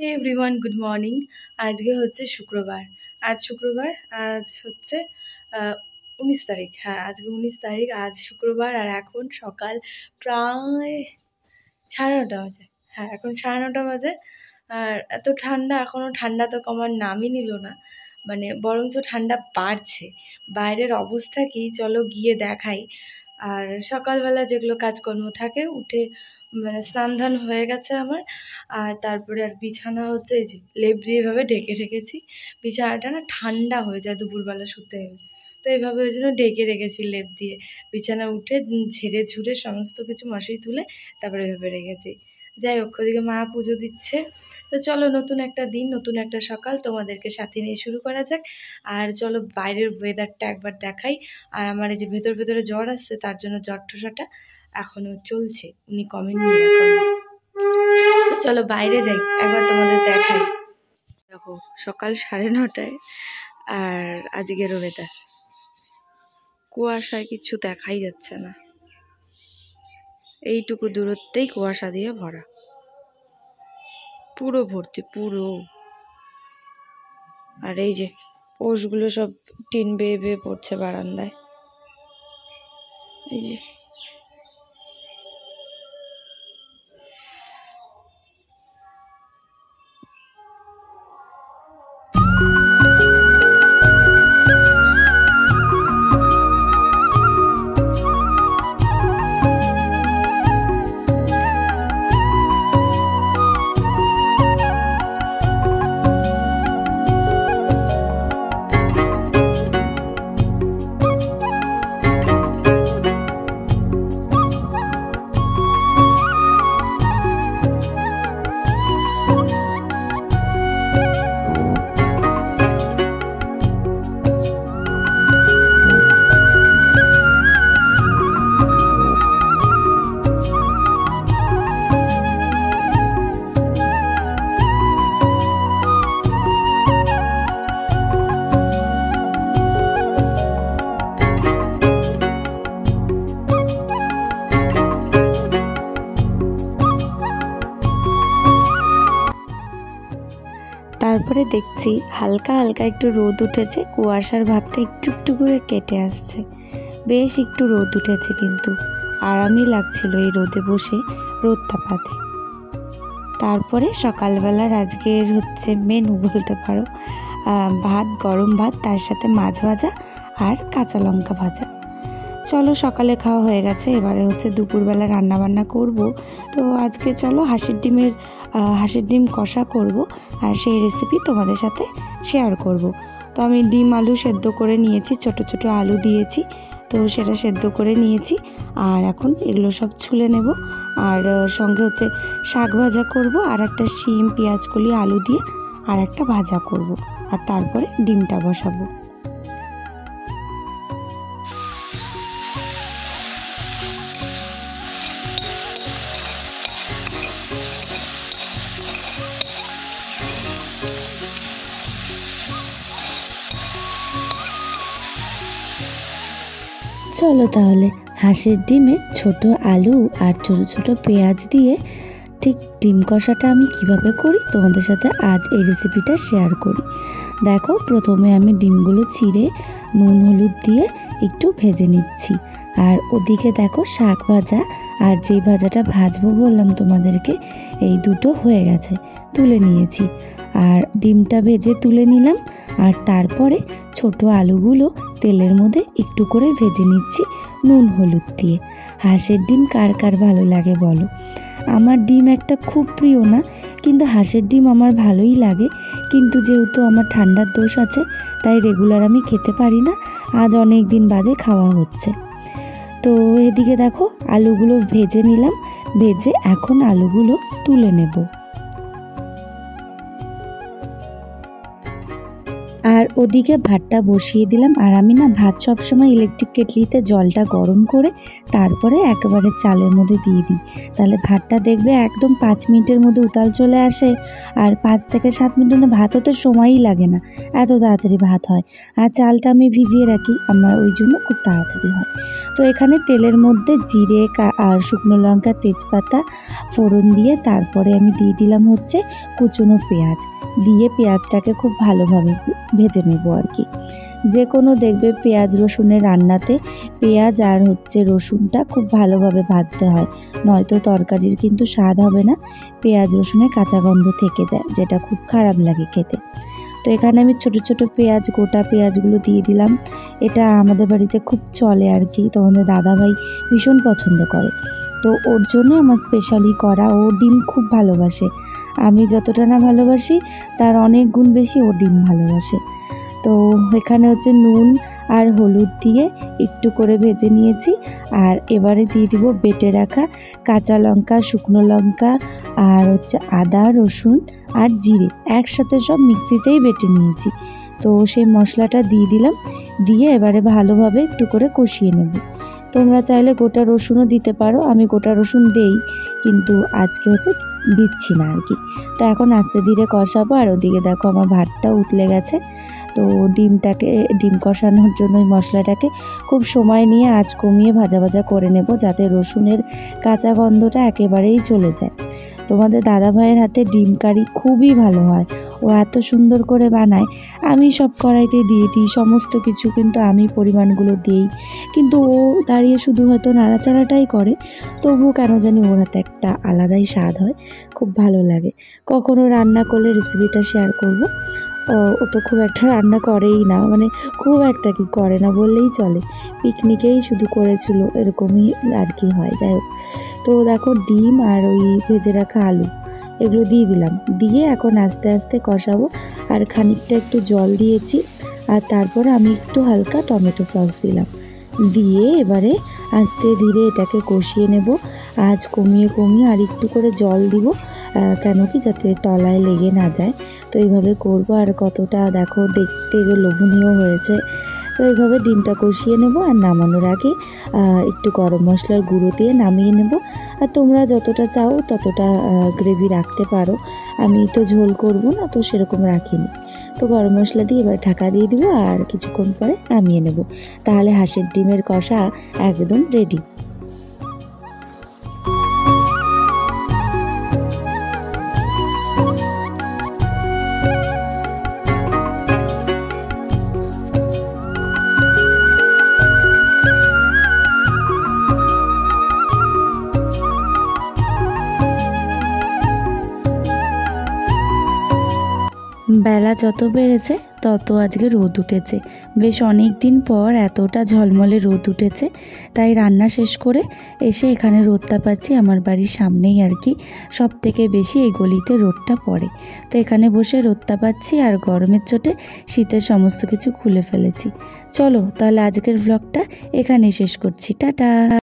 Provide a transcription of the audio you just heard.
হে everyone, good morning. আজকে হচ্ছে শুক্রবার। আজ হচ্ছে 19 তারিখ। হ্যাঁ, আজকে 19 তারিখ। আজ শুক্রবার আর এখন সকাল প্রায় 9:30 বাজে। হ্যাঁ, এখন 9:30 বাজে। আর এত ঠান্ডা, এখনও ঠান্ডা তো কমার নামই নিল না, মানে বরঞ্চ ঠান্ডা বাড়ছে। বাইরের অবস্থা কি, চলো গিয়ে দেখাই। আর সকালবেলা যেগুলো কাজকর্ম থাকে, উঠে মানে স্নান ধান হয়ে গেছে আমার। আর তারপরে আর বিছানা হচ্ছে এই যে লেপ দিয়ে এভাবে ঢেকে রেখেছি। বিছানাটা না ঠান্ডা হয়ে যায় দুপুরবেলা শুতে গেলে, তো এইভাবে ওই জন্য ঢেকে রেখেছি লেপ দিয়ে। বিছানা উঠে ঝেড়ে ঝুড়ে সমস্ত কিছু মশারি তুলে তারপরে এভাবে রেখেছি। যাই হোক, ওদিকে মা পুজো দিচ্ছে। তো চলো, নতুন একটা দিন, নতুন একটা সকাল তোমাদেরকে সাথে নিয়ে শুরু করা যাক। আর চলো বাইরের ওয়েদারটা একবার দেখাই। আর আমার এই যে ভেতরে জ্বর আসছে, তার জন্য জ্বর ঠোসাটা এখনো চলছে, উনি কমেননি এখন। তো চলো বাইরে যাই, একবার তোমাদের দেখাই। দেখো, সকাল 9:30, আর আজকের ওয়েদার কুয়াশায় কিছু দেখাই যাচ্ছে না। এইটুকু দূরত্বেই কুয়াশা দিয়ে ভরা, পুরো ভর্তি পুরো। আর এই যে পোষগুলো সব টিন বেয়ে বেয়ে পড়ছে বারান্দায়, এই যে। তারপরে দেখছি হালকা হালকা একটু রোদ উঠেছে, কুয়াশার ভাবটা একটু একটু করে কেটে আসছে। বেশ একটু রোদ উঠেছে, কিন্তু আরামই লাগছিল এই রোদে বসে রোদ তাপাতে। তারপরে সকালবেলার আজকের হচ্ছে মেনু বলতে পারো, ভাত, গরম ভাত, তার সাথে মাছ ভাজা আর কাঁচা লঙ্কা ভাজা। চলো, সকালে খাওয়া হয়ে গেছে, এবারে হচ্ছে দুপুরবেলা রান্না বান্না করব। তো আজকে চলো হাঁসের ডিম কষা করব, আর সেই রেসিপি তোমাদের সাথে শেয়ার করব। তো আমি ডিম আলু সেদ্ধ করে নিয়েছি, ছোট ছোট আলু দিয়েছি, তো সেটা সেদ্ধ করে নিয়েছি। আর এখন এগুলো সব ছুলে নেব। আর সঙ্গে হচ্ছে শাক ভাজা করব, আর একটা শিম, পেঁয়াজ কলি, আলু দিয়ে আর একটা ভাজা করব, আর তারপরে ডিমটা বসাবো। চলো তাহলে হাঁসের ডিমে ছোট আলু আর ছোট ছোট পেঁয়াজ দিয়ে ঠিক ডিম কষাটা আমি কিভাবে করি তোমাদের সাথে আজ এই রেসিপিটা শেয়ার করি। দেখো, প্রথমে আমি ডিমগুলো চিড়ে নুন হলুদ দিয়ে একটু ভেজে নিচ্ছি। আর ওদিকে দেখো শাক ভাজা আর যেই ভাজাটা ভাজবো বললাম তোমাদেরকে, এই দুটো হয়ে গেছে, তুলে নিয়েছি। আর ডিমটা ভেজে তুলে নিলাম, আর তারপরে ছোট আলুগুলো তেলের মধ্যে একটু করে ভেজে নিচ্ছি নুন হলুদ দিয়ে। হাঁসের ডিম কার কার ভালো লাগে বলো? আমার ডিম একটা খুব প্রিয় না, কিন্তু হাঁসের ডিম আমার ভালোই লাগে। কিন্তু যেহেতু আমার ঠান্ডার দোষ আছে, তাই রেগুলার আমি খেতে পারি না। আজ অনেক দিন বাদে খাওয়া হচ্ছে। তো এদিকে দেখো আলুগুলো ভেজে নিলাম, ভেজে এখন আলুগুলো তুলে নেব। আর ওদিকে ভাতটা বসিয়ে দিলাম। আর আমি না ভাত সবসময় ইলেকট্রিক কেটলিতে জলটা গরম করে তারপরে একেবারে চালের মধ্যে দিয়ে দিই। তাহলে ভাতটা দেখবে একদম 5 মিনিটের মধ্যে উতাল চলে আসে। আর 5 থেকে 7 মিনিটের ভাত হতে সময়ই লাগে না, এত তাড়াতাড়ি ভাত হয়। আর চালটা আমি ভিজিয়ে রাখি, আমার ওই জন্য খুব তাড়াতাড়ি হয়। তো এখানে তেলের মধ্যে জিরে আর শুকনো লঙ্কা, তেজপাতা ফোড়ন দিয়ে তারপরে আমি দিয়ে দিলাম হচ্ছে কুচনো পেঁয়াজ। দিয়ে পেঁয়াজটাকে খুব ভালোভাবে ভেজে নেব আর কি। যে কোনো দেখবে পেঁয়াজ রসুনের রান্নাতে পেঁয়াজ আর হচ্ছে রসুনটা খুব ভালোভাবে ভাজতে হয়, নয়তো তরকারির কিন্তু স্বাদ হবে না। পেঁয়াজ রসুনের কাঁচা গন্ধ থেকে যায়, যেটা খুব খারাপ লাগে খেতে। তো এখানে আমি ছোট ছোট পেঁয়াজ, গোটা পেঁয়াজগুলো দিয়ে দিলাম। এটা আমাদের বাড়িতে খুব চলে আর কি, তোমাদের দাদাভাই ভীষণ পছন্দ করে। তো ওর জন্য আমার স্পেশালি করা। ও ডিম খুব ভালোবাসে, আমি যতটা না ভালোবাসি তার অনেক গুণ বেশি ও ডিম ভালোবাসে। তো এখানে হচ্ছে নুন আর হলুদ দিয়ে একটু করে ভেজে নিয়েছি। আর এবারে দিয়ে দিব বেটে রাখা কাঁচা লঙ্কা, শুকনো লঙ্কা আর হচ্ছে আদা, রসুন আর জিরে একসাথে সব মিক্সিতেই বেটে নিয়েছি। তো সেই মশলাটা দিয়ে দিলাম, দিয়ে এবারে ভালোভাবে একটু করে কষিয়ে নেব। তোমরা চাইলে গোটা রসুনও দিতে পারো, আমি গোটা রসুন দেই কিন্তু আজকে হচ্ছে দিচ্ছি না আর কি। তো এখন আস্তে ধীরে কষাবো। আর ওদিকে দেখো আমার ভাতটাও উতলে গেছে। তো ডিম কষানোর জন্য ওই মশলাটাকে খুব সময় নিয়ে আঁচ কমিয়ে ভাজা ভাজা করে নেব, যাতে রসুনের কাঁচা গন্ধটা একেবারেই চলে যায়। তোমাদের দাদাভাইয়ের হাতে ডিম কারি খুবই ভালো হয়, ও এত সুন্দর করে বানায়। আমি সব কড়াইতে দিয়ে দিই সমস্ত কিছু, কিন্তু আমি পরিমাণগুলো দিই, কিন্তু ও দাঁড়িয়ে শুধু হয়তো নাড়াচাড়াটাই করে। তবুও কেন জানি ওর হাতে একটা আলাদাই স্বাদ হয়, খুব ভালো লাগে। কখনো রান্না করলে রেসিপিটা শেয়ার করব। ও তো খুব একটা রান্না করেই না, মানে খুব একটা কি করে না বললেই চলে, পিকনিকেই শুধু করেছিল, এরকমই আর কি হয়। যাই হোক, তো দেখো ডিম আর ওই ভেজে রাখা আলু এগুলো দিয়ে দিলাম, দিয়ে এখন আস্তে আস্তে কষাবো। আর খানিকটা একটু জল দিয়েছি, আর তারপর আমি একটু হালকা টমেটো সস দিলাম, দিয়ে এবারে আস্তে ধীরে এটাকে কষিয়ে নেব। আঁচ কমিয়ে কমিয়ে আর একটু করে জল দিব, কেন কি যাতে তলায় লেগে না যায়। তো এইভাবে করবো। আর কতটা দেখো দেখতে লোভনীয় হয়েছে। তো এইভাবে ডিমটা কষিয়ে নেব, আর নামানোর আগে একটু গরম মশলার গুঁড়ো দিয়ে নামিয়ে নেব। আর তোমরা যতটা চাও ততটা গ্রেভি রাখতে পারো, আমি তো ঝোল করব না, তো সেরকম রাখিনি। তো গরম মশলা দিয়ে এবার ঢাকা দিয়ে দিব, আর কিছুক্ষণ পরে নামিয়ে নেব। তাহলে হাঁসের ডিমের কষা একদম রেডি। বেলা যত বেড়েছে তত আজকে রোদ উঠেছে, বেশ অনেক দিন পর এতটা ঝলমলে রোদ উঠেছে। তাই রান্না শেষ করে এসে এখানে রোদটা পাচ্ছি, আমার বাড়ির সামনেই আর কি সব থেকে বেশি এই গলিতে রোদটা পড়ে। তো এখানে বসে রোদটা পাচ্ছি, আর গরমের চোটে শীতের সমস্ত কিছু খুলে ফেলেছি। চলো তাহলে আজকের ব্লগটা এখানেই শেষ করছি, টাটা।